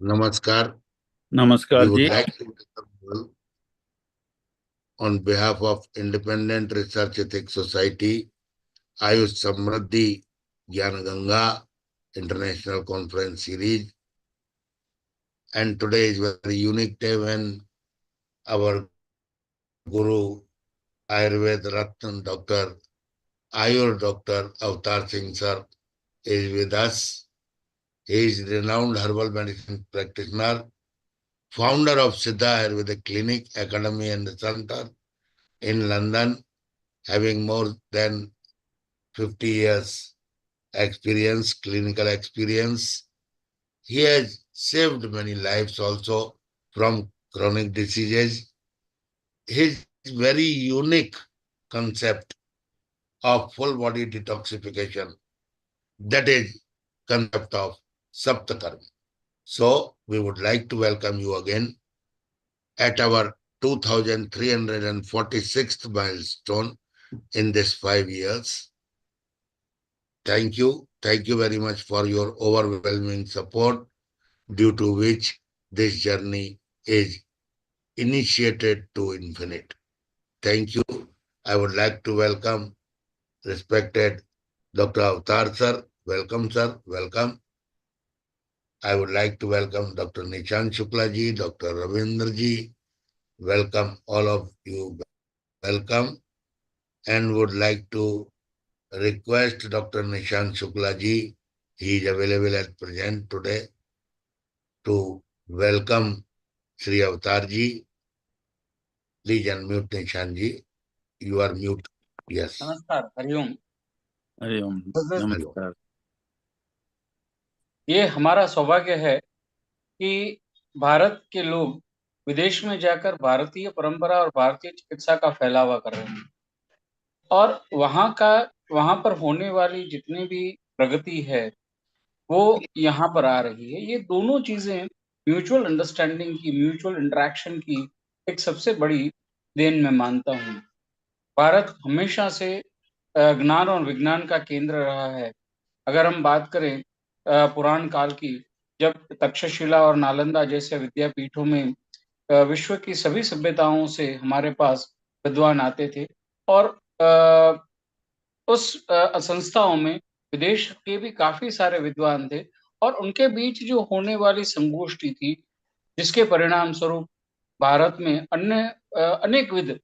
Namaskar. We नमस्कार would ji. like to welcome you all on behalf of Independent Research Ethics Society, AYUSH Samriddhi Gyan Ganga International Conference Series. And today is a very unique day when our Guru, Ayurveda Ratna Dr. Ayur Dr. Avtar Singh sir is with us. He is renowned herbal medicine practitioner, founder of Siddha Ayurvedic Clinic, Academy and Center in London, having more than 50 years experience, clinical experience. He has saved many lives also from chronic diseases. His very unique concept of full body detoxification, that is concept of SAPTA. So we would like to welcome you again at our 2346th milestone in this 5 years. Thank you. Thank you very much for your overwhelming support, due to which this journey is initiated to infinite. Thank you. I would like to welcome respected Dr. Avtar sir. Welcome, sir. Welcome. I would like to welcome Dr. Nishan Shukla ji, Dr. Ravindra ji. Welcome, all of you. Welcome. And would like to request Dr. Nishan Shukla ji. He is available at present today to welcome Sri Avtar ji. Please unmute Nishan ji. You are mute. Yes. नमस्कार, Hariom. Hariom. Hello. नमस्कार। ये हमारा सौभाग्य है कि भारत के लोग विदेश में जाकर भारतीय परंपरा और भारतीय चिकित्सा का फैलावा कर रहे हैं और वहाँ पर होने वाली जितनी भी प्रगति है वो यहाँ पर आ रही है। ये दोनों चीजें म्यूचुअल अंडरस्टैंडिंग की, म्यूचुअल इंटरेक्शन की एक सबसे बड़ी देन मैं मानता हूँ। भारत हमेशा से ज्ञान और विज्ञान का केंद्र रहा है। अगर हम बात करें पुराण काल की, जब तक्षशिला और नालंदा जैसे विद्यापीठों में विश्व की सभी सभ्यताओं से हमारे पास विद्वान आते थे और उस संस्थाओं में विदेश के भी काफी सारे विद्वान थे और उनके बीच जो होने वाली संगोष्ठी थी, जिसके परिणाम स्वरूप भारत में अनेक विध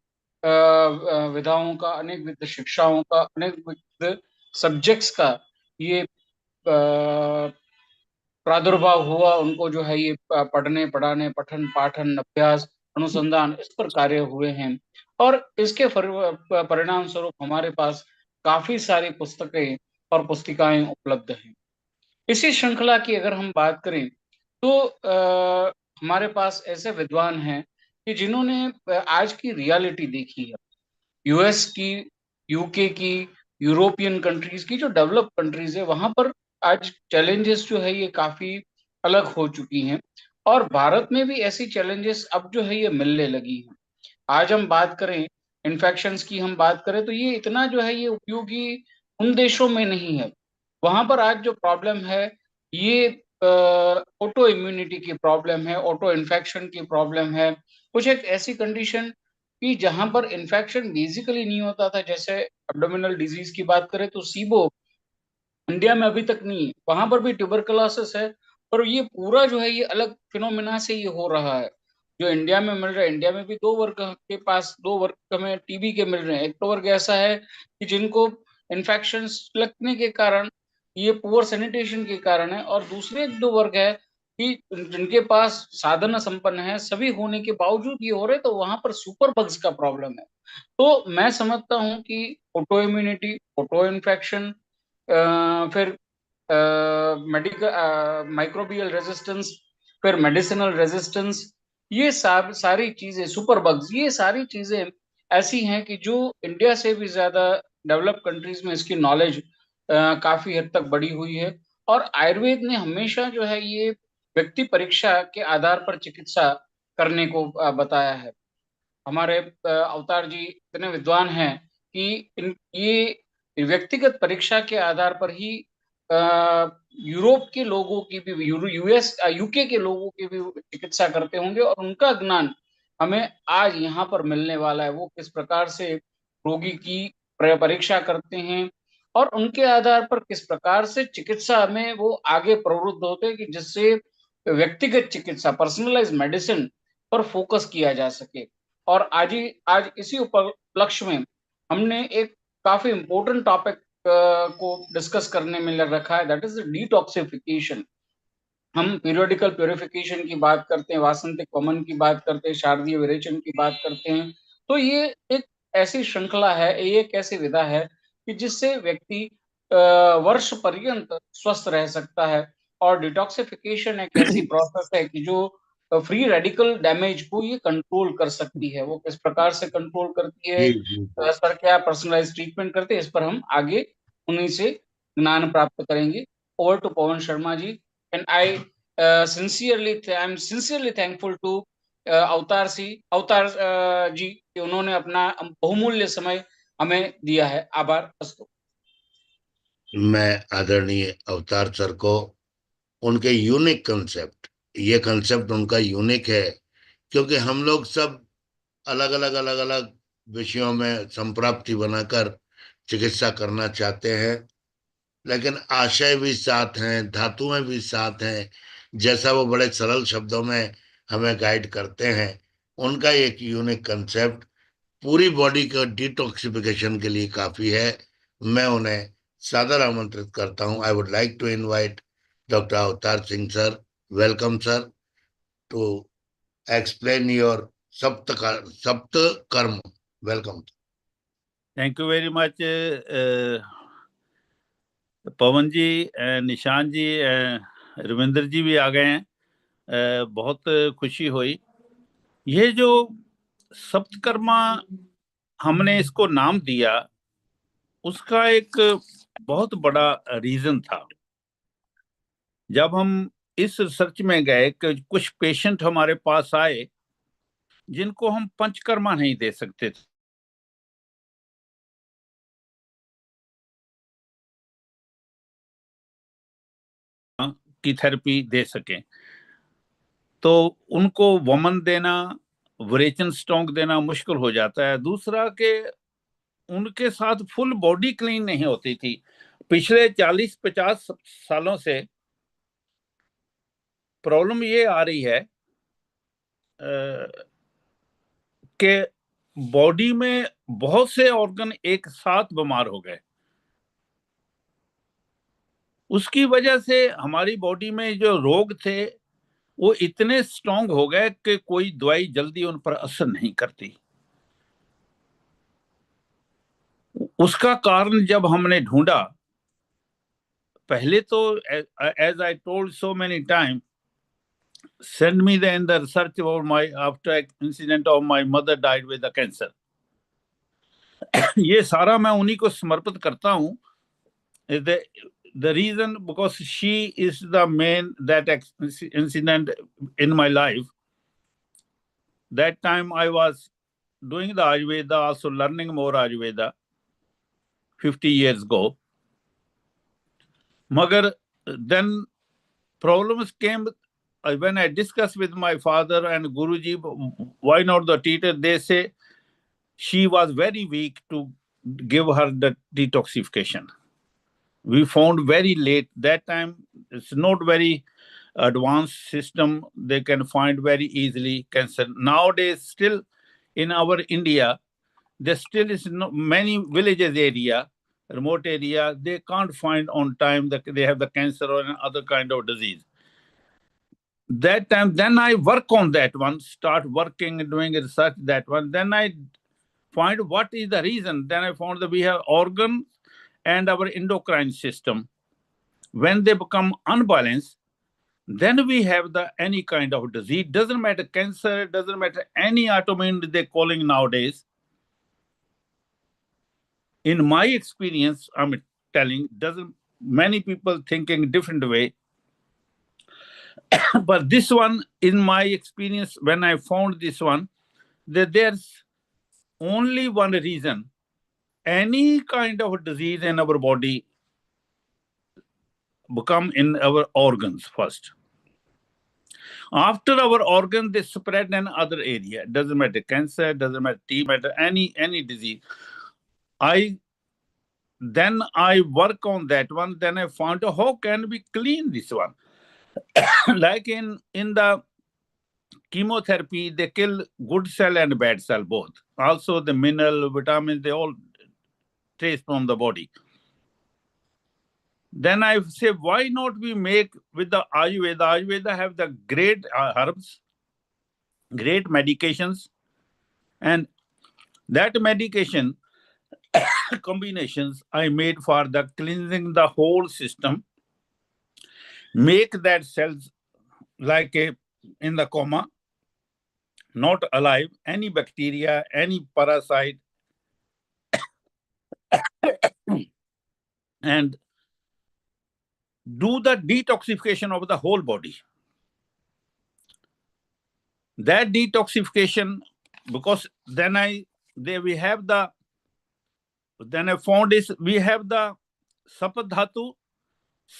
विधाओं का, अनेक विध शिक्षाओं का, अनेक विध सब्जेक्ट्स का ये प्रादुर्भाव हुआ। उनको जो है ये पढ़ने पढ़ाने, पठन पाठन, अभ्यास, अनुसंधान, इस पर कार्य हुए हैं और इसके परिणाम स्वरूप हमारे पास काफी सारी पुस्तकें और पुस्तिकाएं उपलब्ध हैं। इसी श्रृंखला की अगर हम बात करें तो हमारे पास ऐसे विद्वान हैं कि जिन्होंने आज की रियलिटी देखी है। यूएस की, यूके की, यूरोपियन कंट्रीज की, जो डेवलप कंट्रीज है, वहां पर आज चैलेंजेस जो है ये काफी अलग हो चुकी हैं और भारत में भी ऐसी चैलेंजेस अब जो है ये मिलने लगी हैं। आज हम बात करें इन्फेक्शंस की, हम बात करें तो ये इतना जो है ये उपयोगी उन देशों में नहीं है। वहां पर आज जो प्रॉब्लम है ये ऑटो इम्यूनिटी की प्रॉब्लम है, ऑटो इन्फेक्शन की प्रॉब्लम है। कुछ एक ऐसी कंडीशन कि जहां पर इन्फेक्शन बेसिकली नहीं होता था, जैसे एब्डोमिनल डिजीज की बात करें तो सीबो इंडिया में अभी तक नहीं है, वहां पर भी ट्यूबरकुलोसिस है, पर ये पूरा जो है ये अलग फिनोमिना से ये हो रहा है। जो इंडिया में मिल रहा है, इंडिया में भी दो वर्ग के पास, दो वर्ग हमें टीबी के मिल रहे हैं। एक तो वर्ग ऐसा है कि जिनको इन्फेक्शन लगने के कारण, ये पुअर सैनिटेशन के कारण है, और दूसरे दो वर्ग है कि जिनके पास साधन संपन्न है, सभी होने के बावजूद ये हो रहे, तो वहां पर सुपर बग्स का प्रॉब्लम है। तो मैं समझता हूँ कि ऑटो इम्यूनिटी, ऑटो इन्फेक्शन, फिर मेडिकल माइक्रोबियल रेजिस्टेंस, फिर मेडिसिनल रेजिस्टेंस, ये सारी चीजें, सुपर बग्स, ये सारी चीजें ऐसी हैं कि जो इंडिया से भी ज्यादा डेवलप कंट्रीज में इसकी नॉलेज काफी हद तक बढ़ी हुई है। और आयुर्वेद ने हमेशा जो है ये व्यक्ति परीक्षा के आधार पर चिकित्सा करने को बताया है। हमारे अवतार जी इतने विद्वान हैं कि ये व्यक्तिगत परीक्षा के आधार पर ही यूरोप के लोगों की भी, यूएस यूके के लोगों की भी चिकित्सा करते होंगे और उनका ज्ञान हमें आज यहाँ पर मिलने वाला है। वो किस प्रकार से रोगी की परीक्षा करते हैं और उनके आधार पर किस प्रकार से चिकित्सा में वो आगे प्रवृत्त होते हैं कि जिससे व्यक्तिगत चिकित्सा, पर्सनलाइज मेडिसिन पर फोकस किया जा सके। और आज इसी उपलक्ष्य में हमने एक काफी इंपॉर्टेंट टॉपिक को डिस्कस करने में रखा है, दैट इज डिटॉक्सिफिकेशन। हम पीरियोडिकल प्योरिफिकेशन की बात करते हैं, वासंतिक वमन की बात करते हैं, शारदीय विरेचन की बात करते हैं। तो ये एक ऐसी श्रृंखला है, ये एक ऐसी विधा है कि जिससे व्यक्ति वर्ष पर्यंत स्वस्थ रह सकता है। और डिटॉक्सिफिकेशन एक ऐसी प्रोसेस है कि जो फ्री रेडिकल डैमेज को ये कंट्रोल कर सकती है। वो किस प्रकार से कंट्रोल करती है, जी जी सर क्या पर्सनलाइज ट्रीटमेंट करते हैं, इस पर हम आगे उन्हीं से ज्ञान प्राप्त करेंगे। Over to Pawan Sharma ji. And I I'm sincerely thankful to अवतार जी कि उन्होंने अपना बहुमूल्य समय हमें दिया है। आभार। अस्तु। मैं आदरणीय अवतार सर को उनके यूनिक कंसेप्ट, ये कंसेप्ट उनका यूनिक है, क्योंकि हम लोग सब अलग अलग विषयों में संप्राप्ति बनाकर चिकित्सा करना चाहते हैं, लेकिन आशय भी साथ हैं, धातुएं भी साथ हैं। जैसा वो बड़े सरल शब्दों में हमें गाइड करते हैं, उनका एक यूनिक कंसेप्ट पूरी बॉडी का डिटॉक्सिफिकेशन के लिए काफी है। मैं उन्हें सादर आमंत्रित करता हूं। I would like to invite doctor Avtar Singh sir, welcome sir, to explain your सप्त कर्म। Welcome. Thank you very much Pavan ji, Nishan ji, Ravindra जी भी आ गए हैं। बहुत खुशी हुई। ये जो सप्तकर्मा हमने इसको नाम दिया, उसका एक बहुत बड़ा रीजन था। जब हम इस रिसर्च में गए कि कुछ पेशेंट हमारे पास आए जिनको हम पंचकर्मा नहीं दे सकते थे, की थेरेपी दे सकें, तो उनको वमन देना, विरेचन स्टोंक देना मुश्किल हो जाता है। दूसरा कि उनके साथ फुल बॉडी क्लीन नहीं होती थी। पिछले 40-50 सालों से प्रॉब्लम ये आ रही है कि बॉडी में बहुत से ऑर्गन एक साथ बीमार हो गए। उसकी वजह से हमारी बॉडी में जो रोग थे वो इतने स्ट्रांग हो गए कि कोई दवाई जल्दी उन पर असर नहीं करती। उसका कारण जब हमने ढूंढा, पहले तो as I told so many time, send me in the research about my after incident of my mother died with the cancer. ये सारा मैं उन्हीं को समर्पित करता हूँ। The reason because she is the main that incident in my life. That time I was doing the Ayurveda, also learning more Ayurveda 50 years ago. Magar then problems came when I discussed with my father and Guruji, why not the teacher? They say she was very weak to give her the detoxification. We found very late. That time it's not very advanced system. They can find very easily cancer. Nowadays, still in our India, there still is many villages area, remote area, they can't find on time that they have the cancer or other kind of disease. That time, then I work on that one, start working, doing research that one. Then I find what is the reason. Then I found that we have organs and our endocrine system. When they become unbalanced, then we have the any kind of disease. Doesn't matter cancer, doesn't matter any autoimmune they're calling nowadays. In my experience, I'm telling, doesn't many people thinking different way. But this one, in my experience, when I found this one, that there's only one reason. Any kind of disease in our body, become in our organs first. After our organs, they spread in other area. Doesn't matter cancer, doesn't matter T, matter any disease. Then I work on that one. Then I found out how can we clean this one. Like in the chemotherapy, they kill good cell and bad cell both. Also the mineral, vitamins, they all trace from the body. Then I say, why not we make with the Ayurveda? Ayurveda have the great herbs, great medications, and that medication combinations I made for the cleansing the whole system, make that cells like in the coma, not alive, any bacteria, any parasite, and do the detoxification of the whole body. That detoxification, because then I found is we have the Sapdhatu,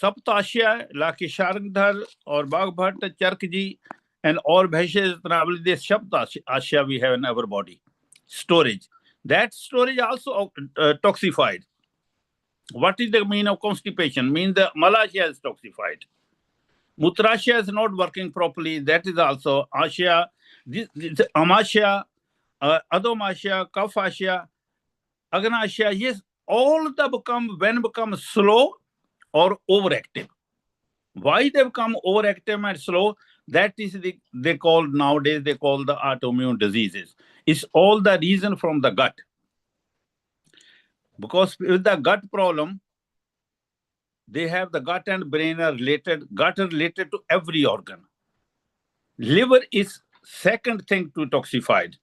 Saptasya, like Sharangdhar or Bagbhat, Charkji, and all Bhaishas, this Saptasya we have in our body. Storage. That storage also toxified. What is the mean of constipation? Means the Malasya is toxified. Mutrasya is not working properly. That is also Asya, this Amasya, Adomasya, Kafasya, Agnasya. Yes, all the become slow or overactive. Why they become overactive and slow? That is nowadays they call the autoimmune diseases. It's all the reason from the gut. Because with the gut problem, they have the gut and brain are related. Gut are related to every organ. Liver is second thing to toxified.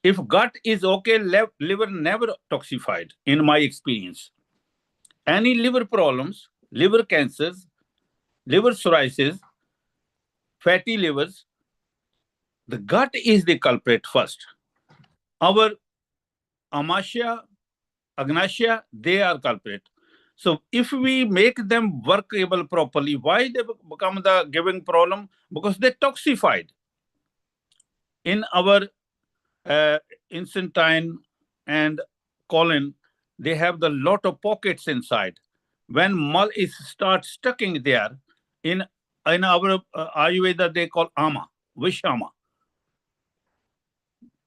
If gut is okay, liver never toxified, in my experience. Any liver problems, liver cancers, liver cirrhosis, fatty livers, the gut is the culprit first. Our Amasya, Agnasya, they are culprit. So if we make them workable properly, why they become the giving problem? Because they toxified. In our intestine and colon, they have the lot of pockets inside. When mal is start stucking there, in our Ayurveda they call ama, vishama.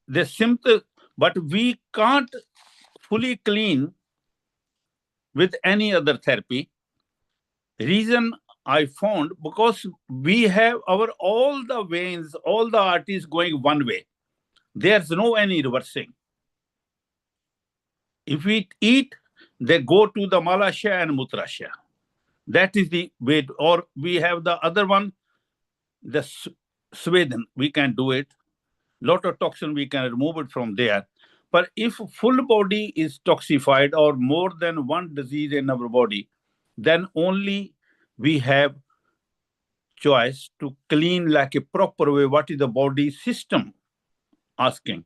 The simple, but we can't fully clean with any other therapy. Reason I found, because we have all the veins, all the arteries going one way. There's no any reversing. If we eat, they go to the Malasya and Mutrasya. That is the way. Or we have the other one, the Sweden. We can do it. Lot of toxin, we can remove it from there. But if full body is toxified or more than one disease in our body, then only we have choice to clean like a proper way. What is the body system asking?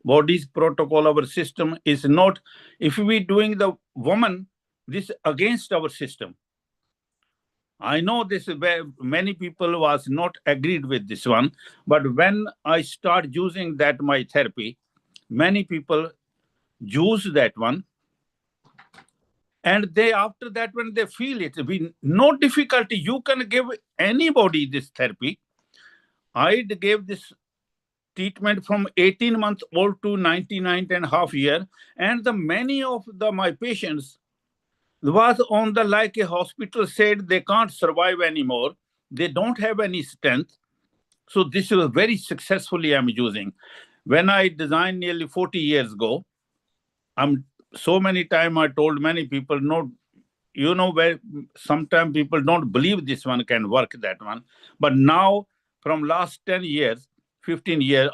Body's protocol, our system is not, if we doing the woman, this against our system. I know this where many people was not agreed with this one, but when I start using that my therapy, many people use that one. And they, after that, when they feel it, no difficulty, you can give anybody this therapy. I gave this treatment from 18 months old to 99 and a half year. And the many of my patients was on the, like a hospital said, they can't survive anymore. They don't have any strength. So this was very successfully I'm using. When I designed nearly 40 years ago, so many times I told many people, no, you know, where sometimes people don't believe this one can work, that one. But now, from last 10 years, 15 years,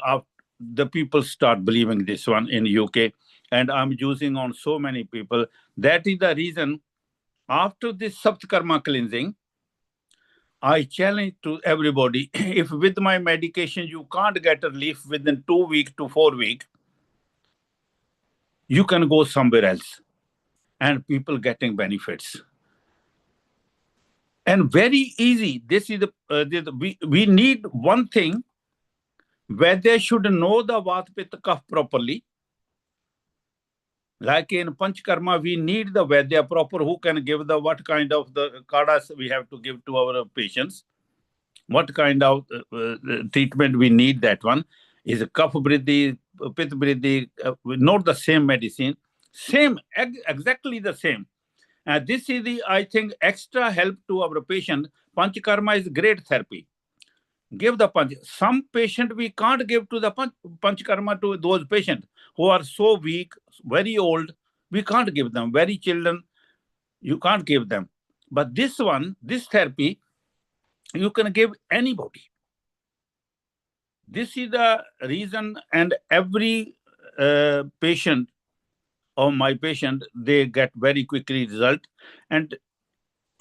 the people start believing this one in UK. And I'm using on so many people. That is the reason, after this Sapta Karma cleansing, I challenge to everybody, if with my medication you can't get a relief within 2 weeks to 4 weeks, you can go somewhere else. And people getting benefits. And very easy. This is we need one thing, where they should know the Vat Pitta Kapha properly. Like in Panchkarma, we need the Vaidya proper, who can give the what kind of the kadas we have to give to our patients, what kind of treatment we need. That one is a Kapha Vriddhi, Pitta Vriddhi, not the same medicine, same, exactly the same. And this is the, I think, extra help to our patient. Panchkarma is great therapy. Give the panch. Some patient we can't give to the panchkarma to those patients who are so weak, very old. We can't give them. Very children, you can't give them. But this one, this therapy, you can give anybody. This is the reason, and every patient or my patient, they get very quickly result, and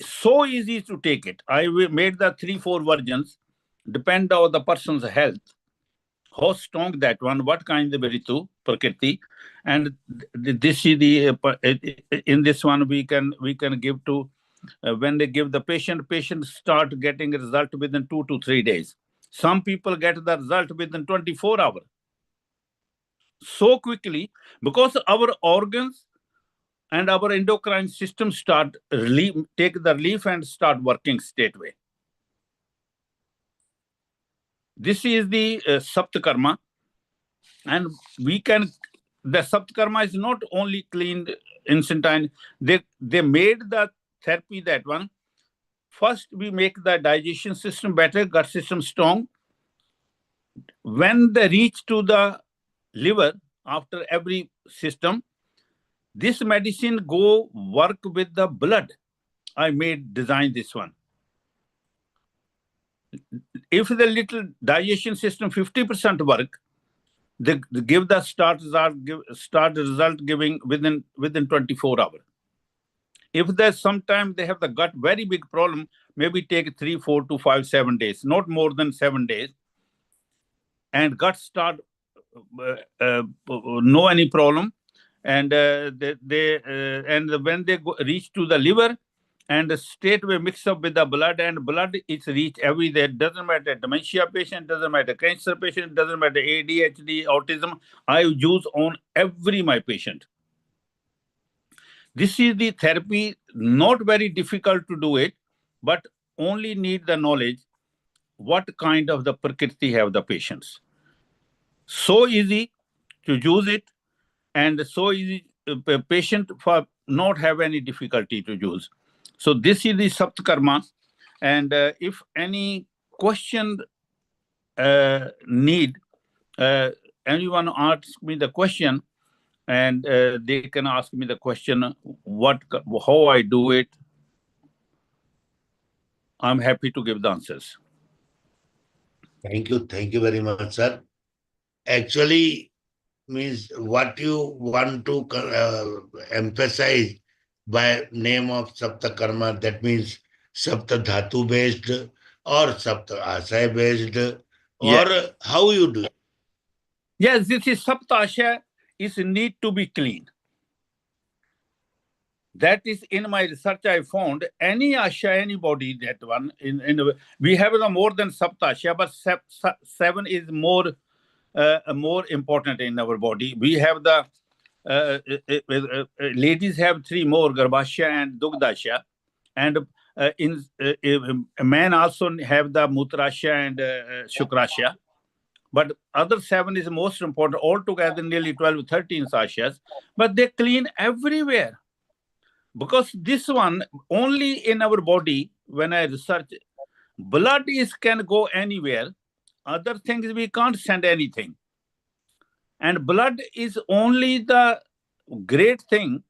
so easy to take it. I made the 3-4 versions, depend on the person's health, how strong that one, what kind of ritu, prakriti, and this is the in this one we can give to when they give the patient start getting a result within 2 to 3 days. Some people get the result within 24 hours. So quickly, because our organs and our endocrine system start take the relief and start working straightway. This is the Sapta Karma, and we can, the Sapta Karma is not only cleaned instantine, they made the therapy, that one. First, we make the digestion system better, gut system strong. When they reach to the liver, after every system, this medicine go work with the blood. I design this one. If the little digestion system 50% work, they give the start result giving within 24 hours. If there's sometime they have the gut very big problem, maybe take 3, 4 to 5, 7 days, not more than 7 days, and gut start no any problem, and and when they reach to the liver, and straightway mix up with the blood, and blood is reach everywhere. Doesn't matter dementia patient, doesn't matter cancer patient, doesn't matter ADHD, autism. I use on every my patient. This is the therapy, not very difficult to do it, but only need the knowledge what kind of the prakriti have the patients. So easy to use it, and so easy patient for not have any difficulty to use. So this is the Sapta Karma, and if any question need, anyone ask me the question, and they can ask me the question, how I do it. I'm happy to give the answers. Thank you very much, sir. Actually, means what you want to emphasize by name of Sapta Karma, that means Sapta Dhatu based or Sapta Asay based, or how you do it? Yes, this is Sapta Ashay is need to be clean. That is in my research I found any Asha, anybody, that one, we have the more than Sapta Asha, but 7 is more important in our body. We have the ladies have 3 more, Garbhasya and Dugdasya, and men also have the Mutrasya and Shukrasya. But other 7 is most important. Altogether, nearly 12, 13 Ashas, but they clean everywhere. Because this one, only in our body, when I research, blood can go anywhere. Other things, we can't send anything. And blood is only the great thing.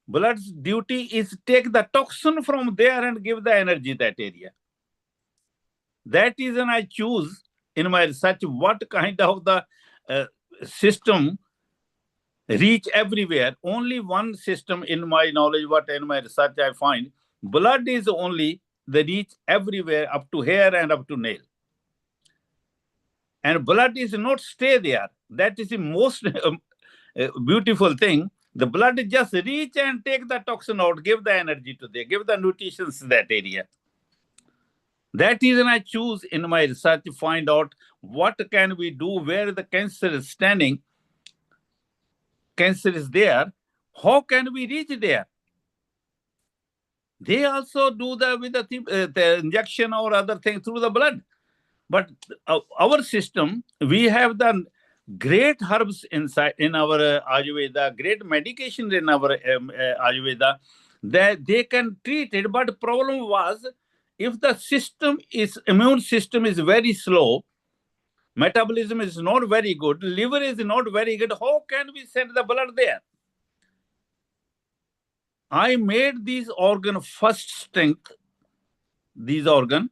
Blood's duty is take the toxin from there and give the energy that area. That is when I choose in my research what kind of the system reach everywhere. Only one system in my knowledge, what in my research I find, blood is only the reach everywhere, up to hair and up to nail. And blood is not stay there. That is the most beautiful thing. The blood just reach and take the toxin out, give the energy to there, give the nutrition to that area. That is when I choose in my research to find out what can we do, where the cancer is standing, cancer is there, how can we reach there? They also do the injection or other thing through the blood. But our system, we have the great herbs inside in our Ayurveda, great medication in our Ayurveda, that they can treat it. But the problem was, if the immune system is very slow, metabolism is not very good, liver is not very good, how can we send the blood there? I made these organ first strength, these organ,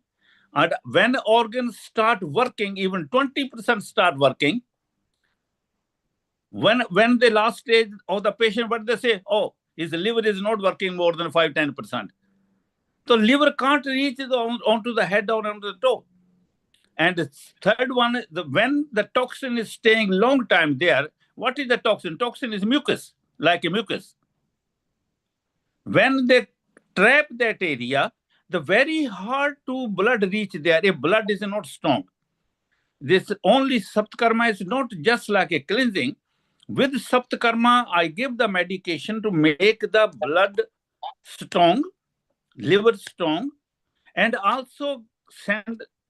and when organs start working, even 20% start working, when the last stage of the patient, what they say, oh, his liver is not working more than 5-10%. So liver can't reach onto the head or onto the toe. And the third one, when the toxin is staying long time there, what is the toxin? Toxin is mucus, like a mucus. When they trap that area, the very hard to blood reach there if blood is not strong. This only Saptakarma is not just like a cleansing. With Saptakarma, I give the medication to make the blood strong, liver strong, and also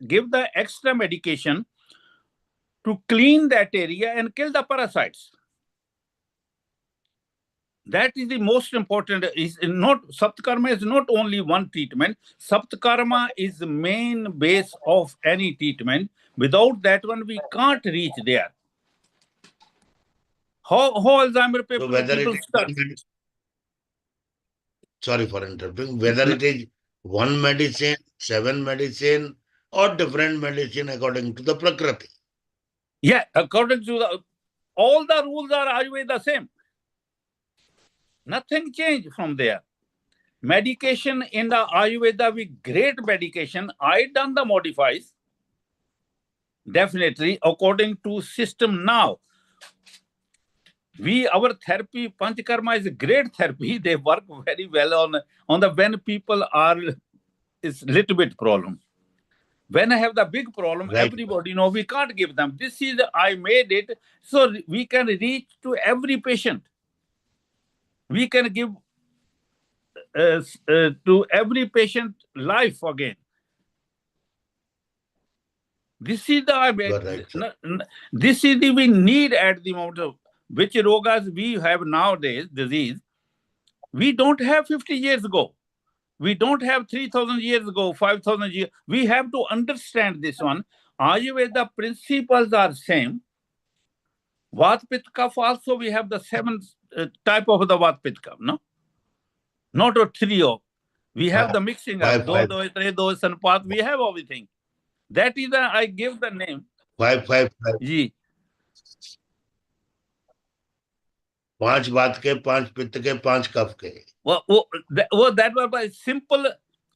give the extra medication to clean that area and kill the parasites. That is the most important. Saptakarma is not only one treatment. Saptakarma is the main base of any treatment. Without that one, we can't reach there. How Alzheimer people, start? Sorry for interrupting. Whether it is one medicine, 7 medicine, or different medicine according to the Prakriti. Yeah, according to all the rules are Ayurveda same. Nothing changed from there. Medication in the Ayurveda, with great medication, I done the modifies. Definitely, according to system now. Our therapy, Panchakarma is a great therapy. They work very well on the when people are, it's little bit problem. When I have the big problem, right, everybody know we can't give them. This is, I made it so we can reach to every patient. We can give to every patient life again. This is this is the we need at the moment of which rogas we have nowadays, disease. We don't have 50 years ago. We don't have 3,000 years ago, 5,000 years. We have to understand this one. Ayurveda principles are same. Vat, Pitta, Kapha also we have the 7 type of the Vat, Pitta, Kapha, no? Not a trio. We have the mixing up. Do, Sanpat, we have everything. That is I give the name. 5. Ji. 5 Vat ke, 5 Pitta ke, 5 Kapha ke. That was simple.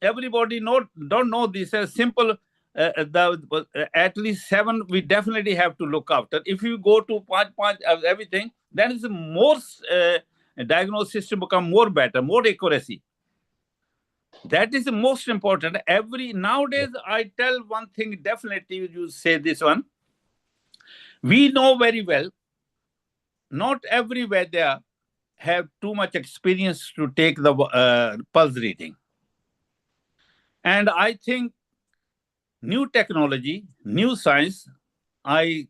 Everybody don't know this as simple. At least 7 we definitely have to look after. If you go to 5 everything, then is more diagnosis system become more better, more accuracy. That is the most important. Nowadays I tell one thing definitely. You say this one. We know very well. Not everywhere they have too much experience to take the pulse reading. And I think new technology, new science, I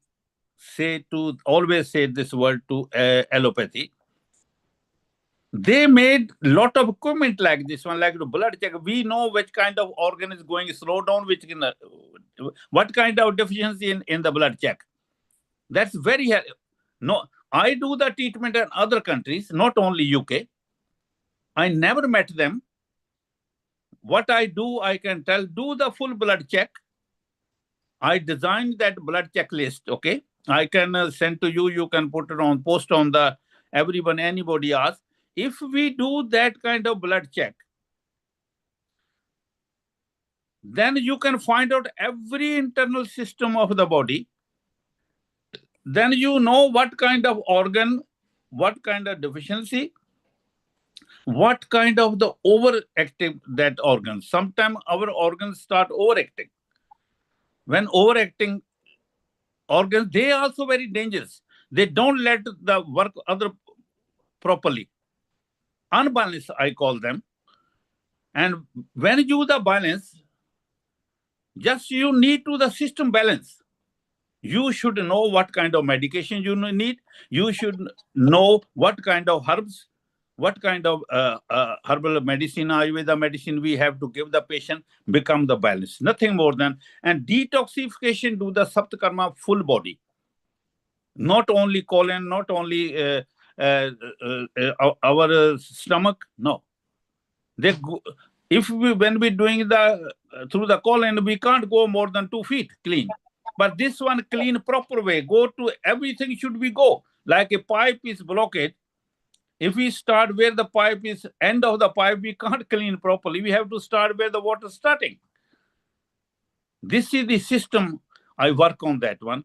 always say this word to allopathy. They made a lot of equipment like this one, like the blood check. We know which kind of organ is going slow down, what kind of deficiency in the blood check. That's very no. I do the treatment in other countries, not only UK. I never met them. What I do, I can tell, do the full blood check. I designed that blood checklist, okay? I can send to you, you can put it on, post on the, anybody asks. If we do that kind of blood check, then you can find out every internal system of the body. Then you know what kind of organ, what kind of deficiency, what kind of the overactive that organ. Sometimes our organs start overacting. When overacting organs, they are also very dangerous. They don't let the work other properly. Unbalanced, I call them. And when you do the balance, just you need to the system balance. You should know what kind of medication you need. You should know what kind of herbs, what kind of herbal medicine, Ayurveda medicine we have to give the patient, become the balance. Nothing more than, and detoxification do the Sapta Karma full body. Not only colon, not only our stomach, no. They go, if we, when we doing the through the colon, we can't go more than 2 feet clean. But this one clean proper way, go to everything should we go. Like a pipe is blocked. If we start where the pipe is, end of the pipe, we can't clean properly. We have to start where the water is starting. This is the system. I work on that one,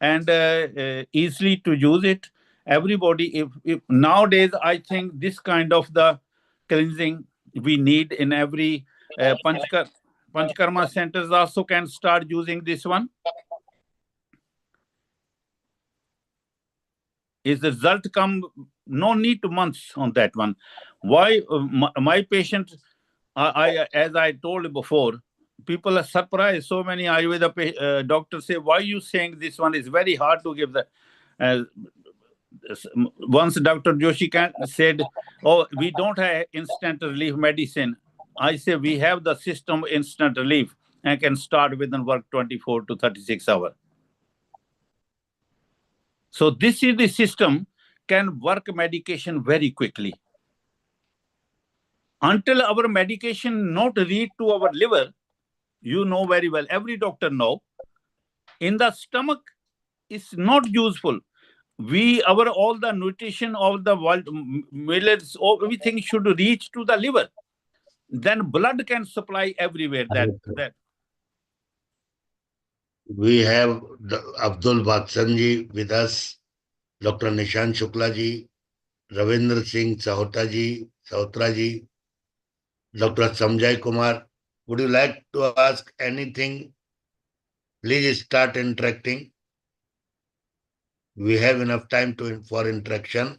and easily to use it. Everybody, if nowadays, I think this kind of the cleansing we need in every Panchkarma centers also can start using this one. Is the result come, no need to months on that one. Why my patient, I as I told before, people are surprised. So many Ayurveda doctors say, why you saying this one is very hard to give the once Dr. Joshi said, oh, we don't have instant relief medicine. I say we have the system instant relief and can start within work 24 to 36 hours. So this is the system can work medication very quickly. Until our medication not reach to our liver, you know very well, every doctor know, in the stomach is not useful. Our all the nutrition of the world, millets, everything should reach to the liver. Then blood can supply everywhere. That we have Abdul Baksanji with us, Dr. Nishan Shukla ji, Ravindra Singh Sahota ji, Dr. Samjay Kumar. Would you like to ask anything? Please start interacting. We have enough time for interaction.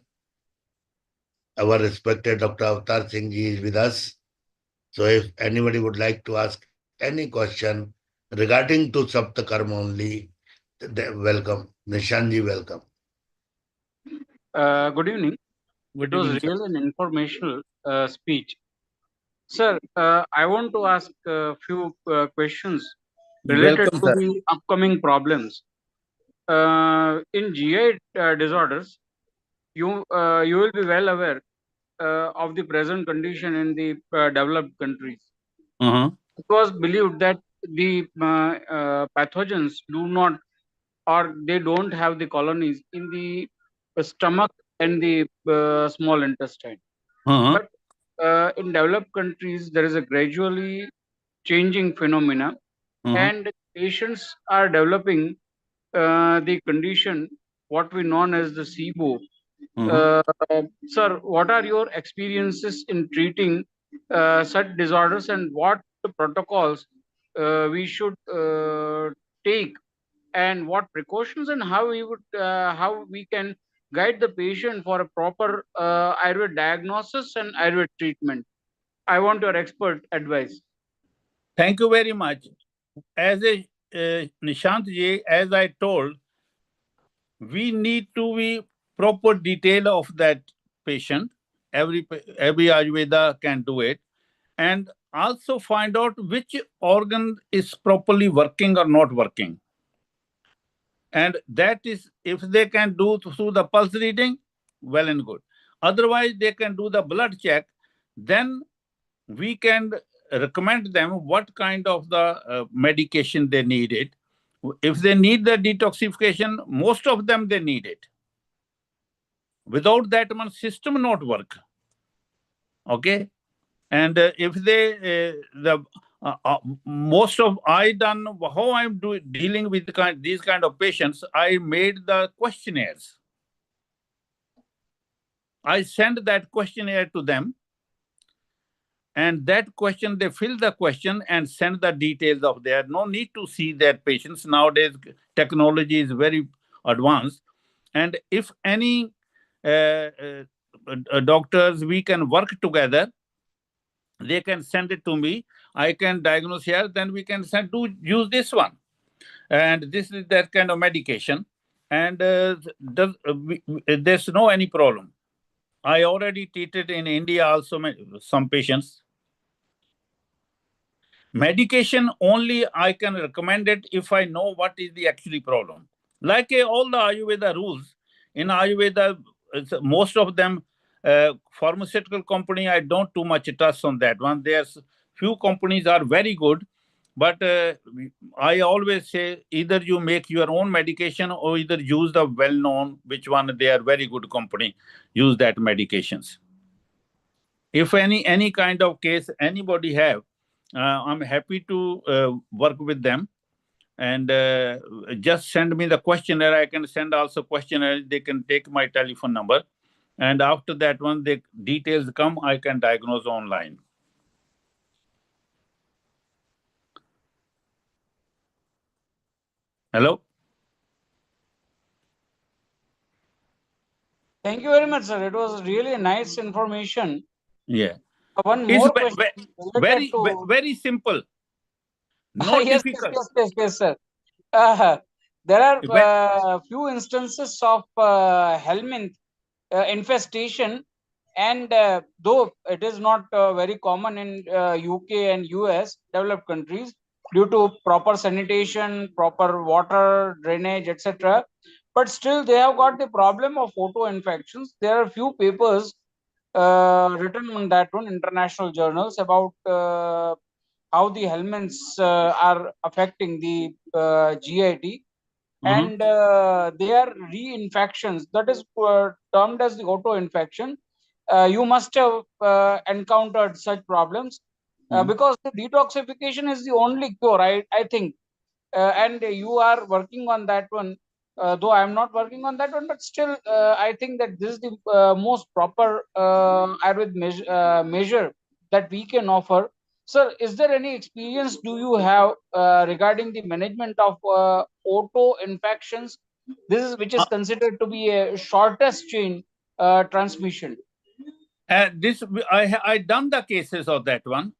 Our respected Dr. Avtar Singh ji is with us. So if anybody would like to ask any question regarding to Sapta Karma only, welcome. Nishan ji, welcome. Good evening. Good It was evening, sir. real and informational speech. Sir, I want to ask a few questions related Welcome, to sir. the upcoming problems. In GI disorders, you will be well aware of the present condition in the developed countries. It was believed that the pathogens do not, or they don't have the colonies in the stomach and the small intestine. But in developed countries, there is a gradually changing phenomena, and patients are developing the condition what we known as the SIBO. Sir, what are your experiences in treating such disorders, and what protocols we should take, and what precautions, and how we can guide the patient for a proper Ayurveda diagnosis and Ayurveda treatment? I want your expert advice. Thank you very much. As a Nishant ji, as I told, we need to be proper detail of that patient. Every Ayurveda can do it, and also find out which organ is properly working or not working. And that is, if they can do through the pulse reading, well and good. Otherwise, they can do the blood check. Then we can recommend them what kind of the medication they need it. If they need the detoxification, most of them, they need it. Without that one, system not work. Okay. And if they, most of I done, how I'm dealing with these kind of patients, I made the questionnaires. I send that questionnaire to them. And that question, they fill the question and send the details of there. No need to see that patients. Nowadays, technology is very advanced. And if any doctors, we can work together, they can send it to me. I can diagnose here, then we can send to use this one. And this is that kind of medication. And there's no any problem. I already treated in India also some patients. Medication only I can recommend it if I know what is the actually problem. Like all the Ayurveda rules, in Ayurveda, most of them, pharmaceutical company, I don't too much trust on that one. There's few companies are very good, but I always say either you make your own medication or either use the well-known, which one they are very good company, use that medications. If any kind of case anybody have, I'm happy to work with them. And just send me the questionnaire. I can send also questionnaire. They can take my telephone number. And after that one, the details come, I can diagnose online. Hello? Thank you very much, sir. It was really nice information. Yeah. One It's more question related to... very simple. No yes, difficult. yes, sir. There are few instances of helminth infestation, and though it is not very common in UK and US developed countries due to proper sanitation, proper water drainage, etc., but still they have got the problem of photo infections. There are few papers written on that one, international journals, about how the helminths are affecting the GIT, and they are reinfections, that is termed as the auto-infection. You must have encountered such problems, because the detoxification is the only cure, I think. And you are working on that one, though I am not working on that one, but still I think that this is the most proper Ayurved measure that we can offer. Sir, is there any experience do you have regarding the management of auto infections? This is which is considered to be a shortest chain transmission. This I done the cases of that one,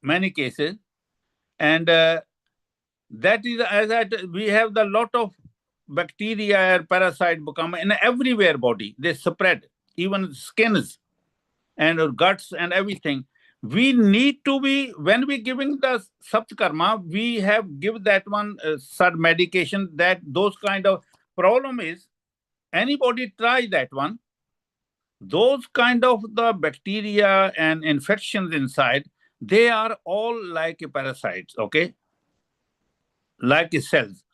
many cases, and that is we have the lot of bacteria or parasite become in everywhere body. They spread, even skins and guts and everything. We need to be, when we giving the Sapta Karma, we have give that one certain medication that those kind of problem is, anybody try that one, those kind of the bacteria and infections inside, they are all like parasites, okay? Like cells.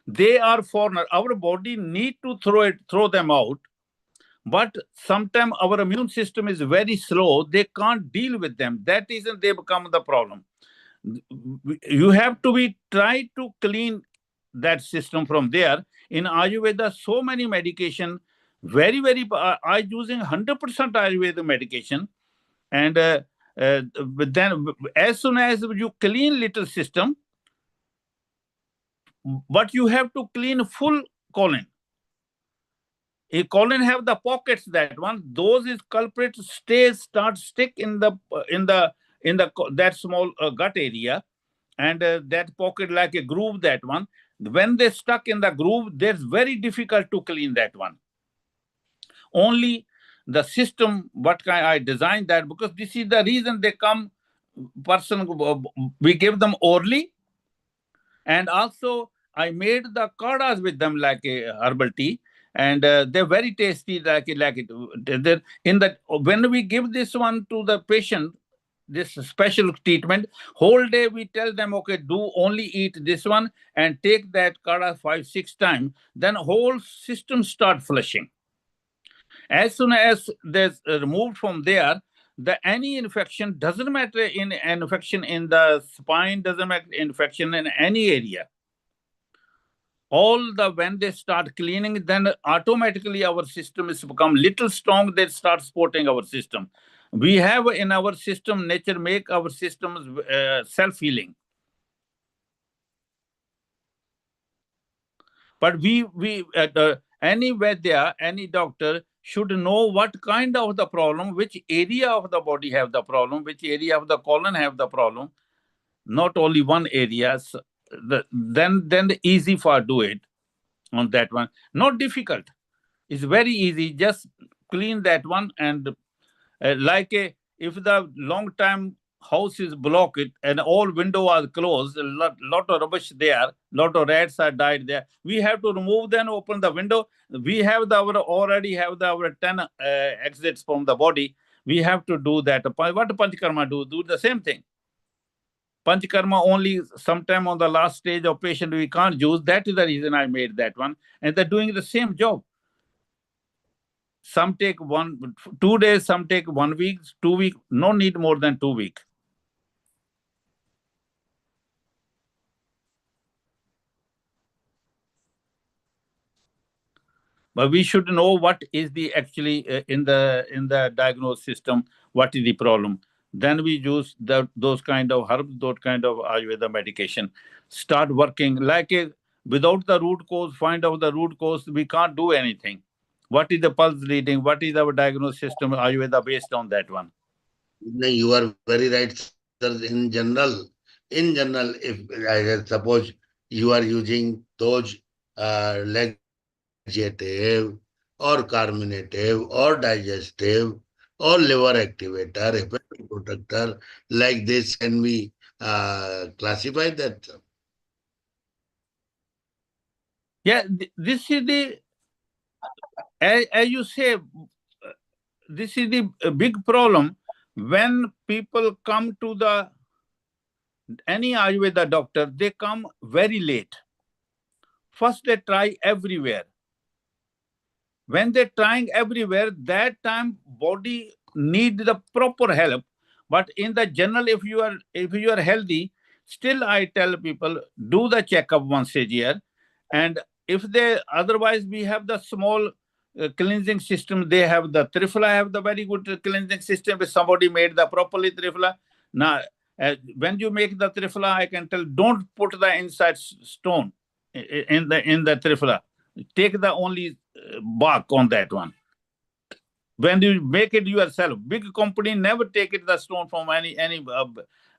They are foreigner. Our body need to throw them out. But sometimes our immune system is very slow. They can't deal with them. That isn't they become the problem. You have to be try to clean that system from there. In Ayurveda, so many medication, very, I using 100% Ayurveda medication. And but then as soon as you clean little system, but you have to clean full colon. A colon have the pockets, that one, those is culprit start stick in the that small gut area, and that pocket like a groove, that one. When they stuck in the groove, there's very difficult to clean that one. Only the system, what kind I designed that, because this is the reason they come, person, we give them orally, and also I made the kadas with them like a herbal tea, and they're very tasty, like it. In that, when we give this one to the patient, this special treatment, whole day we tell them, okay, do only eat this one and take that kada 5-6 times, then whole system start flushing. As soon as there's removed from there, any infection, doesn't matter in infection in the spine, doesn't matter infection in any area. When they start cleaning, then automatically our system is become little strong, they start supporting our system. We have in our system, nature make our systems self-healing. But any Vaidya, any doctor should know what kind of the problem, which area of the body have the problem, which area of the colon have the problem, not only one area. So then the easy for do it on that one. Not difficult. It's very easy. Just clean that one and if the long time house is blocked and all window are closed, a lot of rubbish there, lot of rats are died there. We have to remove them, open the window. We have already have our 10 exits from the body. We have to do that. What Panchakarma do? Do the same thing. Panchakarma only sometime on the last stage of patient we can't use. That is the reason I made that one. And they're doing the same job. Some take 2 days, some take 1 week, 2 weeks. No need more than 2 weeks. But we should know what is the actually in the diagnosis system, what is the problem. Then we use those kind of herbs, those kind of Ayurveda medication. Start working without the root cause, find out the root cause, we can't do anything. What is the pulse reading? What is our diagnosis system, Ayurveda, based on that one? No, you are very right, sir. In general, if I suppose you are using those laxative or carminative or digestive or liver activator, hepatic protector, like this, can we classify that? Yeah, this is the, as you say, this is the big problem when people come to any Ayurveda doctor, they come very late. First, they try everywhere. When they're trying everywhere, that time body need the proper help. But in the general, if you are healthy, still I tell people do the checkup once a year, and if they otherwise we have the small cleansing system. They have the Trifla have the very good cleansing system. If somebody made the properly Trifla, now when you make the Trifla, I can tell don't put the inside stone in the Trifla. Take the only bark on that one. When you make it yourself, big company never take it the stone from any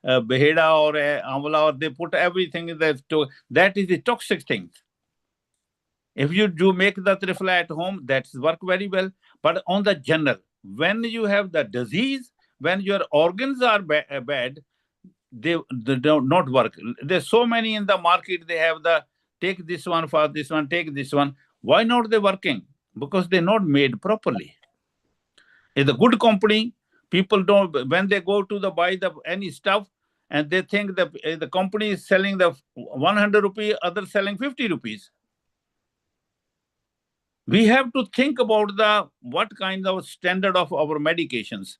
Beheda or Amla, or they put everything in that. That is the toxic thing. If you do make the Trifla at home, that's work very well. But on the general, when you have the disease, when your organs are bad, they do not work. There's so many in the market. They have take this one for this one, take this one. Why not they working? Because they're not made properly. It's a good company. People don't, when they go to buy any stuff, and they think that the company is selling the 100 rupees, others selling 50 rupees. We have to think about what kind of standard of our medications.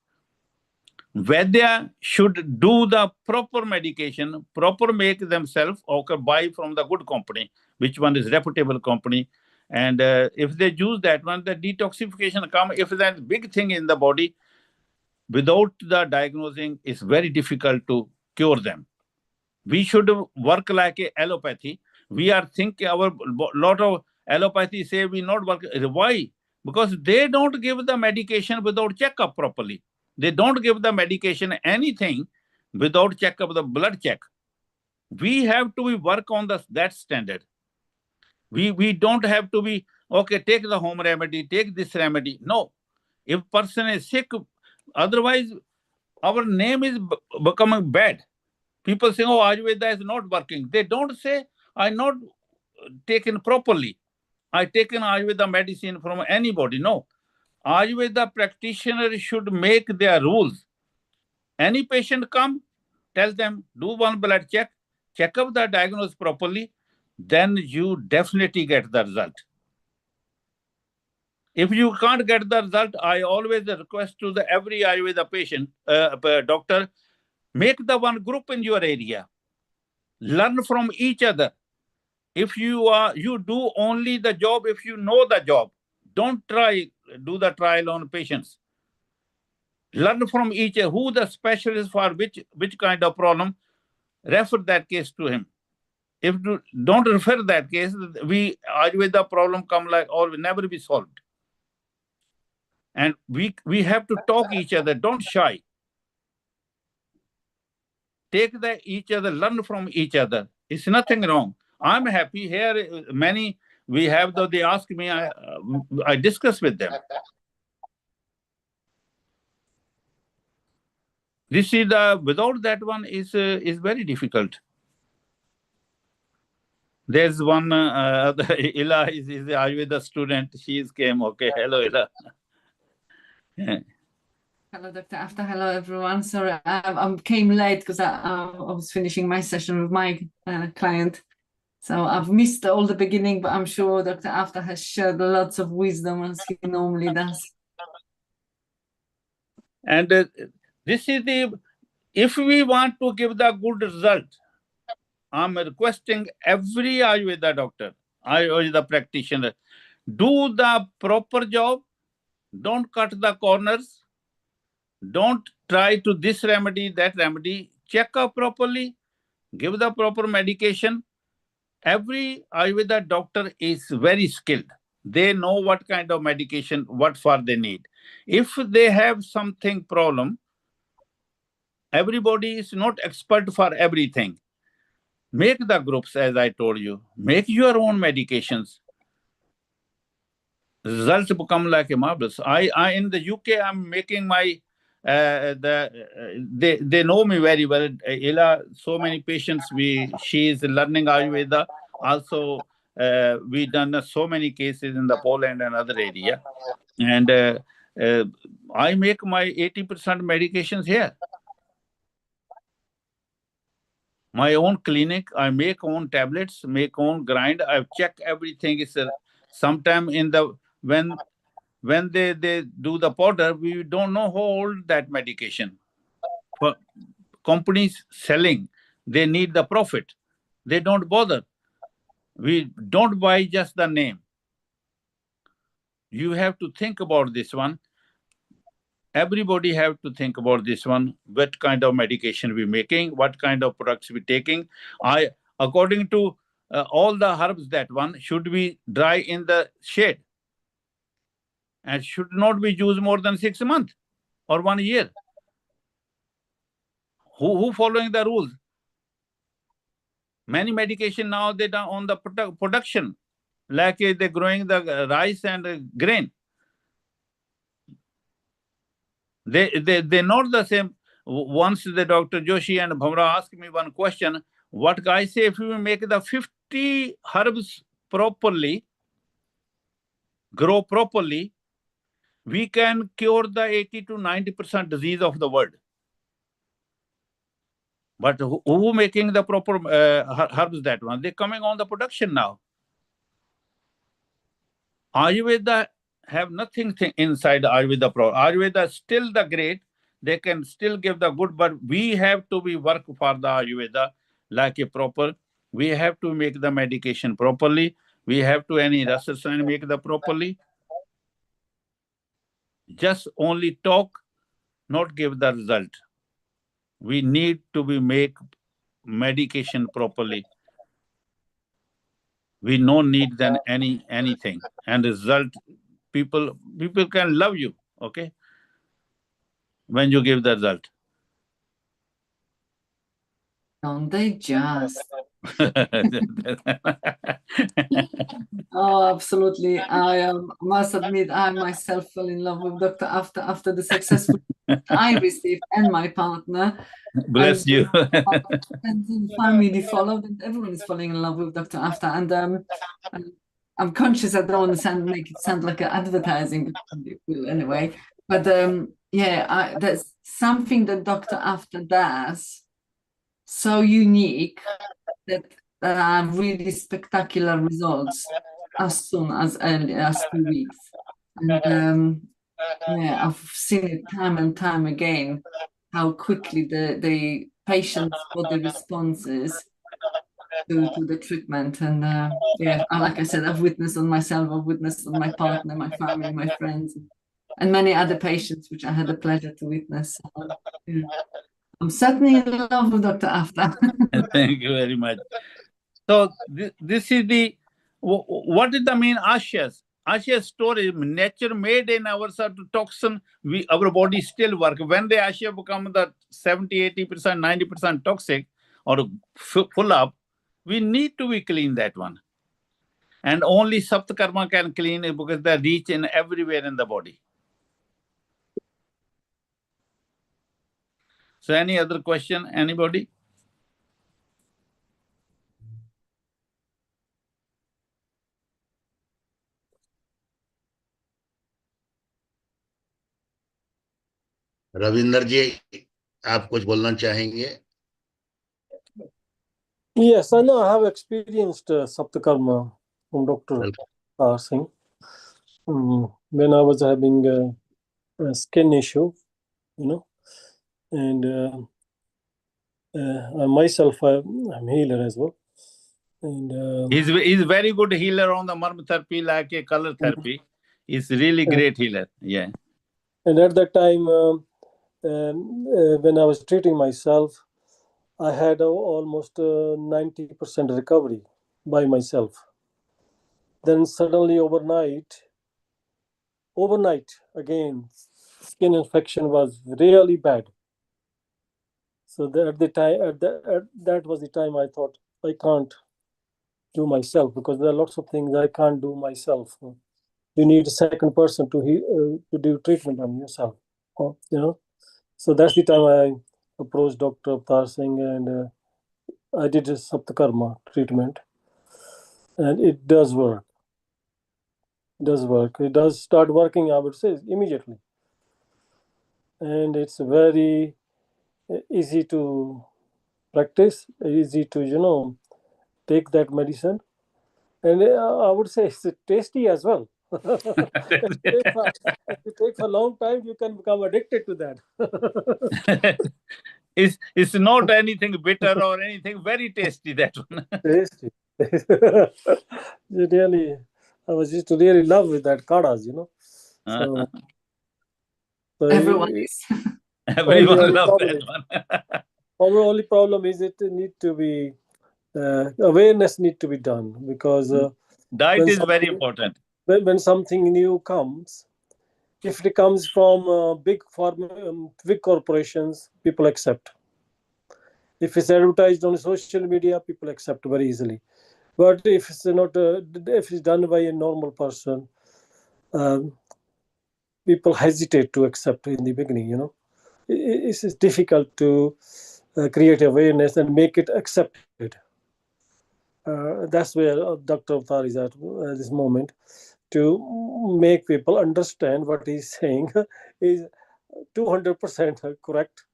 Vaidya should do the proper medication, proper make themselves, or buy from the good company, which one is reputable company. And if they use that one, the detoxification come. If that's big thing in the body, without the diagnosing, it's very difficult to cure them. We should work like a allopathy. We are thinking lot of allopathy say we not work. Why? Because they don't give the medication without checkup properly. They don't give the medication anything without checkup, the blood check. We have to work on that standard. We don't have to be, okay, take the home remedy, take this remedy. No. If person is sick, otherwise our name is becoming bad. People say, oh, Ayurveda is not working. They don't say, I'm not taken properly. I taken Ayurveda medicine from anybody. No. Ayurveda practitioner should make their rules. Any patient come, tell them, do one blood check, check up the diagnosis properly, then you definitely get the result. If you can't get the result, I always request to every Ayurveda patient, doctor, make the one group in your area. Learn from each other. If you do only the job if you know the job. Don't do the trial on patients. Learn from each other. Who the specialist for which kind of problem, refer that case to him. If you don't refer that case, Ayurveda problem come like or will never be solved. And we have to talk each other. Don't shy. Take each other, learn from each other. It's nothing wrong. I'm happy here. Many we have though they ask me, I discuss with them. This is without that one is very difficult. There's one Ila is the Ayurveda student. She's came. Okay, hello Ila. Hello, Dr. Avtar. Hello, everyone. Sorry, I came late because I was finishing my session with my client. So I've missed all the beginning, but I'm sure Dr. Avtar has shared lots of wisdom as he normally does. And this is if we want to give the good result, I'm requesting every Ayurveda doctor, Ayurveda practitioner, do the proper job. Don't cut the corners. Don't try to this remedy, that remedy. Check up properly. Give the proper medication. Every Ayurveda doctor is very skilled. They know what kind of medication, what for they need. If they have something problem, everybody is not expert for everything. Make the groups, as I told you. Make your own medications. Results become like a marvelous. I in the UK, I'm making my they know me very well. Ila, so many patients. She is learning Ayurveda. Also, we done so many cases in the Poland and other area, and I make my 80% medications here. My own clinic. I make own tablets, make own grind. I check everything. Is sometime in the when they do the powder, we don't know how old that medication. For companies selling, they need the profit. They don't bother. We don't buy just the name. You have to think about this one. Everybody have to think about this one. What kind of medication we making? What kind of products we taking? According to all the herbs, that one should be dry in the shade. And should not be used more than 6 months or 1 year. Who following the rules? Many medication now they done on the production, like they're growing the rice and grain. They're not the same. Once the Dr. Joshi and Bhamra asked me one question, what guy say if you make the 50 herbs properly, grow properly, we can cure the 80 to 90% disease of the world. But who making the proper herbs that one? They're coming on the production now. Ayurveda have nothing inside Ayurveda. Ayurveda is still the great. They can still give the good, but we have to be work for the Ayurveda like a proper. We have to make the medication properly. We have to any research and make the properly. Just only talk, not give the result. We need to make medication properly. We no need than anything. And result, people can love you, okay? When you give the result. Don't they just? Oh, absolutely. I must admit, I myself fell in love with Dr. Avtar after the successful I received and my partner. Bless you. And family followed, and everyone is falling in love with Dr. Avtar. And I'm conscious I don't want to make it sound like an advertising, anyway. But yeah, there's something that Dr. Avtar does so unique that are really spectacular results as soon as early as 2 weeks. And yeah, I've seen it time and time again, how quickly the patient's body responses to the treatment. And yeah, like I said, I've witnessed on myself, I've witnessed on my partner, my family, my friends. and many other patients, which I had the pleasure to witness. Yeah. I'm certainly in love with Dr. Avtar. Thank you very much. So this is the, what is the main ashes? Ashes story, nature made in our sort of toxin, our body still work. When the ashes become the 70, 80%, 90% toxic or full up, we need to be clean that one. And only Sapta Karma can clean it because they reach in everywhere in the body. So any other question, anybody? Ravinder जी, आप कुछ बोलना चाहेंगे? Yes, I know. I have experienced Sapta Karma from Dr. Singh. When I was having a skin issue, and I myself, I'm healer as well. And he's very good healer on the marm therapy, like a color therapy. He's really great healer. Yeah. And at that time, when I was treating myself, I had almost 90% recovery by myself. Then suddenly overnight, again, skin infection was really bad. So at the time, that was the time I thought, I can't do myself, because there are lots of things I can't do myself. You need a second person to do treatment on yourself. So that's the time I approached Dr. Avtar Singh, and I did a Sapta Karma treatment, and it does work. It does start working, I would say, immediately. And it's very easy to practice, easy to, take that medicine. And I would say it's tasty as well. If you take for a long time, you can become addicted to that. It's not anything bitter or anything, very tasty, that one. Tasty. Really, I was used to really love with that kadas, So Everyone is. Everyone loves that one. Our only problem is it need to be awareness need to be done, because diet is very important. When something new comes, if it comes from big corporations, people accept. If it's advertised on social media, people accept very easily. But if it's not, if it's done by a normal person, people hesitate to accept in the beginning. It's difficult to create awareness and make it accepted. That's where Dr. Avtar is at this moment, to make people understand what he's saying is 200% correct,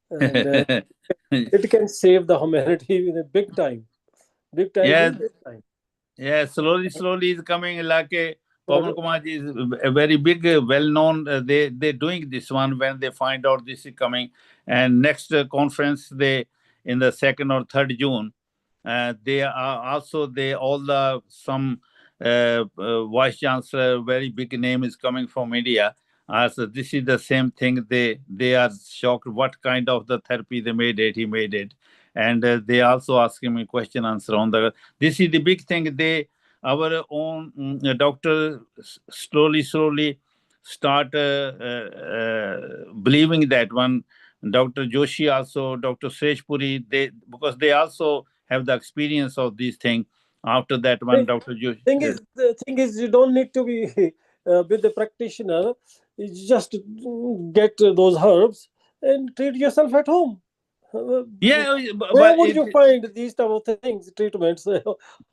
and it can save the humanity in a big time. Yeah, slowly is coming. Like Pawan Kumar ji is a very big, well-known. They're doing this one when they find out this is coming, and next conference in the 2nd or 3rd June. They are also some vice chancellor, very big name is coming from India. So this is the same thing. They are shocked what kind of the therapy he made it, and they also asking me question answer on the. This is the big thing. Our own doctor slowly start believing that one. Dr. Joshi also, Dr. Sreshpuri, because they also have the experience of these things. After that one, Dr. Joshi. The thing is, you don't need to be with the practitioner. You just get those herbs and treat yourself at home. Where would you find these type of things, treatments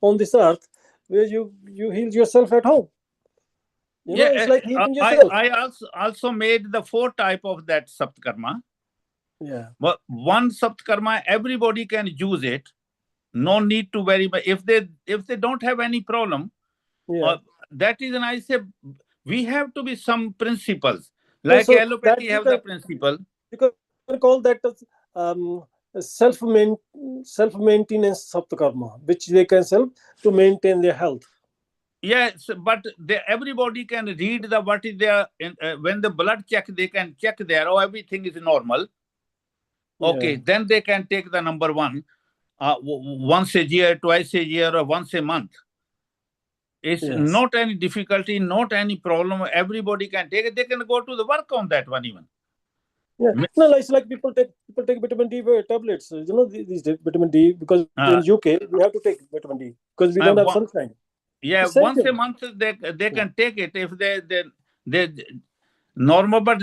on this earth, where you heal yourself at home? It's like healing yourself. I also made the 4 type of that Sapta Karma. Yeah. But one Sapta Karma, everybody can use it. No need to worry. But if they don't have any problem, that is, and I say we have to be some principles. Like allopathy have the principle. You can call that self-maintenance Sapta Karma, which they can self to maintain their health. Yes, but everybody can read the what is there when the blood check. They can check there. Oh, everything is normal. Okay, Yeah. then they can take the number one once a year, twice a year, or once a month. It's Yes. not any difficulty, not any problem. Everybody can take it. They can go to the work on that one even. Yeah. No, it's like people take vitamin D tablets. You know, these vitamin D, because in UK we have to take vitamin D because we don't have sunshine. Yeah, Same once a thing. month they can take it if they normal. But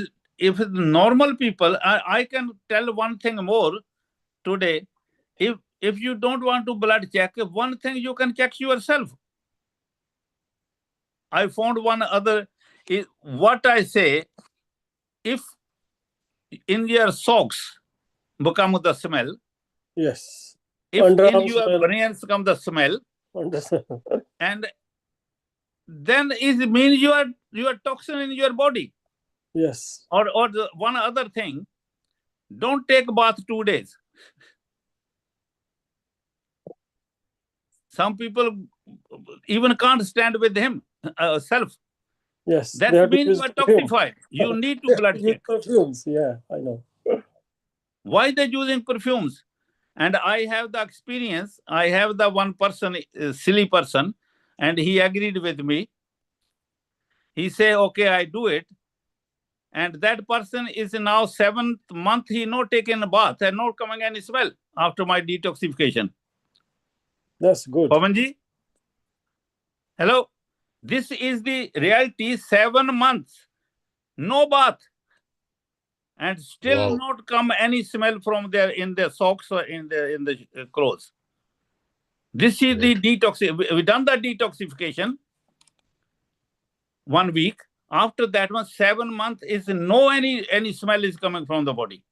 if it's normal people, I can tell one thing more today. If you don't want to blood check, one thing you can check yourself. I found one other is what I say. If in your socks become the smell, Yes. if Underarm in your smell. brains come the smell, and then it means you are toxin in your body. Yes. Or one other thing, don't take bath 2 days. Some people even can't stand with him self. Yes. That means you are toxified. You need to blood check. Perfumes. Yeah, I know. Why they using perfumes? And I have the experience. I have the one person, silly person, and he agreed with me. He say, okay, I do it. And that person is now 7th month, he not taken a bath and not coming any smell after my detoxification. That's good. Pavanji, hello. This is the reality. 7 months, no bath, and still not come any smell from there in the socks or in the clothes. This is the detox. We done the detoxification 1 week. After that one, 7 months is no any smell is coming from the body.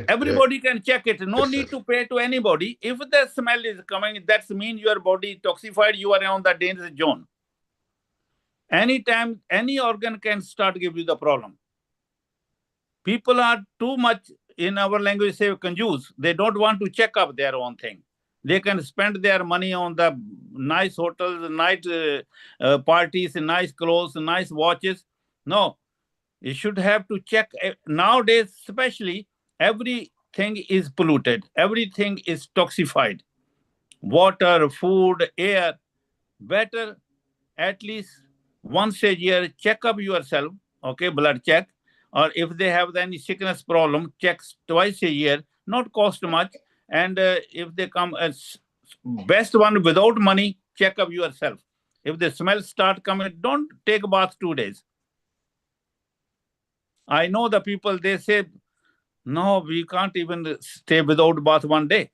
Everybody can check it. No need to pay to anybody. If the smell is coming, that means your body toxified. You are on the danger zone. Anytime, any organ can start give you the problem. People are too much, in our language, say, confused. They don't want to check up their own thing. They can spend their money on the nice hotels, night parties, nice clothes, nice watches. No, you should have to check. Nowadays, especially, everything is polluted. Everything is toxified. Water, food, air. Better at least once a year check up yourself. Okay, blood check. Or if they have any sickness problem, check twice a year. Not cost much. And if they come as best one without money, check up yourself. If the smell start coming, don't take a bath 2 days. I know the people, they say, no, we can't even stay without bath 1 day.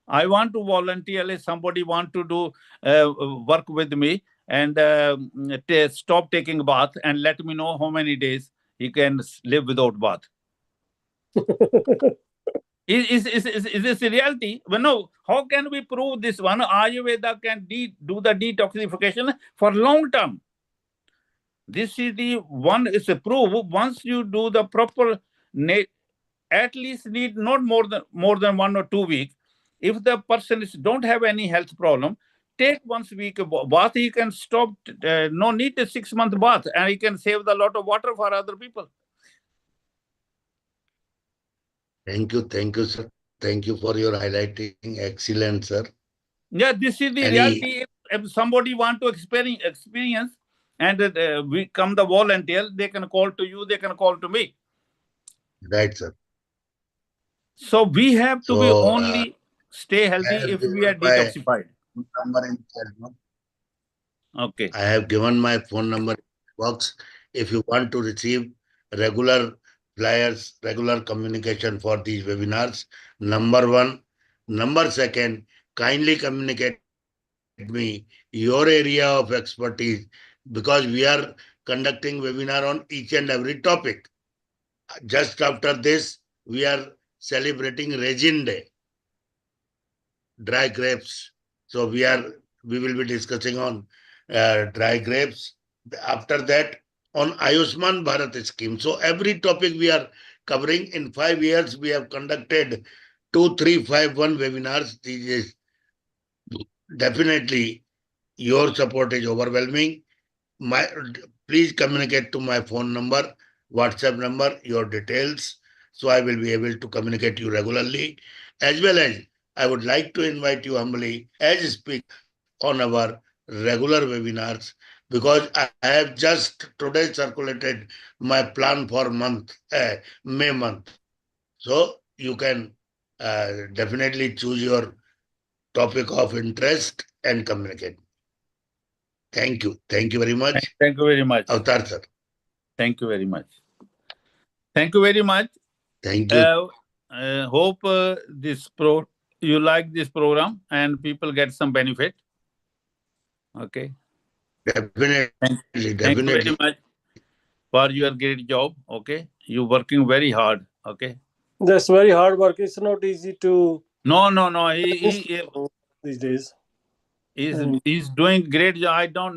I want to volunteer. Somebody want to do work with me and stop taking bath and let me know how many days he can live without bath. Is this a reality? Well, no. How can we prove this one? Ayurveda can do the detoxification for long term. This is the one is a proof. Once you do the proper, at least need not more than 1 or 2 weeks. If the person don't have any health problem, take once a week bath. He can stop. No need a 6-month bath, and he can save a lot of water for other people. Thank you, sir. Thank you for your highlighting. Excellent, sir. Yeah, this is the reality. If somebody want to experience and we come the volunteer, they can call to you, they can call to me. Right, sir. So we have to be only stay healthy if we are detoxified. Okay. I have given my phone number box. If you want to receive regular flyers, regular communication for these webinars, number one. Number second, kindly communicate me your area of expertise, because we are conducting webinar on each and every topic. Just after this, we are celebrating Resin Day, dry grapes. So we will be discussing on dry grapes. After that, on Ayushman Bharat scheme. So every topic we are covering. In 5 years, we have conducted 2, 3, 5, 1 webinars. This is definitely your support is overwhelming. Please communicate to my phone number, WhatsApp number, your details, so I will be able to communicate you regularly. As well as I would like to invite you humbly as a speaker on our regular webinars, because I have just today circulated my plan for May month. So you can definitely choose your topic of interest and communicate. Thank you. Thank you very much. Thank you very much. Avtar sir. Thank you very much. Thank you very much. Thank you. Hope you like this program and people get some benefit. Okay. Definitely, Thank you definitely. very much for your great job. Okay. You're working very hard. Okay. That's very hard work. It's not easy to No. He these days. he's doing great job. I don't